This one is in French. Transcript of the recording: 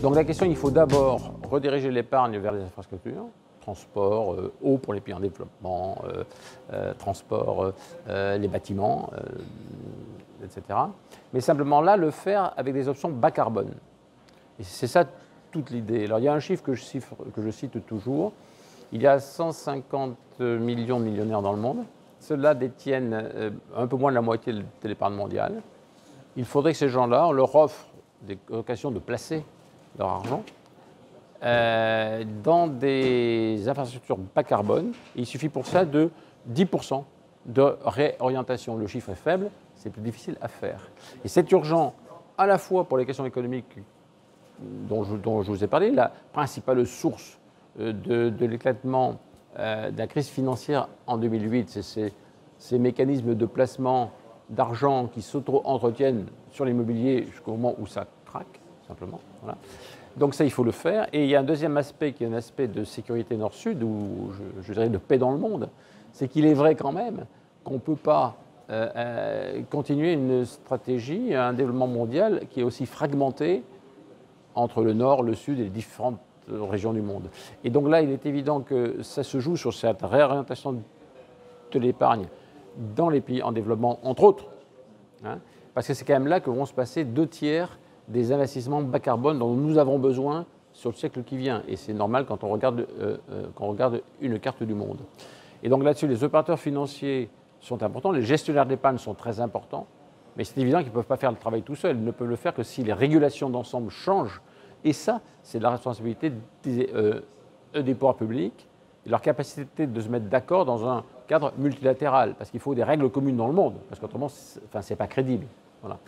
Donc la question, il faut d'abord rediriger l'épargne vers les infrastructures, transport, eau pour les pays en développement, transport, les bâtiments, etc. Mais simplement là, le faire avec des options bas carbone. Et c'est ça toute l'idée. Alors il y a un chiffre que je cite toujours. Il y a 150 millions de millionnaires dans le monde. Ceux-là détiennent un peu moins de la moitié de l'épargne mondiale. Il faudrait que ces gens-là, on leur offre des occasions de placer leur argent dans des infrastructures bas carbone. Il suffit pour ça de 10% de réorientation. Le chiffre est faible, c'est plus difficile à faire. Et c'est urgent à la fois pour les questions économiques dont je vous ai parlé, la principale source de l'éclatement de la crise financière en 2008, c'est ces mécanismes de placement d'argent qui s'auto-entretiennent sur l'immobilier jusqu'au moment où ça craque, simplement. Voilà. Donc ça, il faut le faire. Et il y a un deuxième aspect qui est un aspect de sécurité nord-sud, ou je dirais de paix dans le monde, c'est qu'il est vrai quand même qu'on ne peut pas continuer une stratégie, un développement mondial qui est aussi fragmenté entre le nord, le sud et les différentes régions du monde. Et donc là, il est évident que ça se joue sur cette réorientation de l'épargne dans les pays en développement, entre autres, hein, parce que c'est quand même là que vont se passer 2/3 des investissements bas carbone dont nous avons besoin sur le siècle qui vient. Et c'est normal quand on regarde une carte du monde. Et donc là-dessus, les opérateurs financiers sont importants, les gestionnaires d'épargne sont très importants, mais c'est évident qu'ils ne peuvent pas faire le travail tout seuls. Ils ne peuvent le faire que si les régulations d'ensemble changent. Et ça, c'est de la responsabilité des pouvoirs publics et leur capacité de se mettre d'accord dans un cadre multilatéral, parce qu'il faut des règles communes dans le monde, parce qu'autrement, ce n'est pas crédible. Voilà.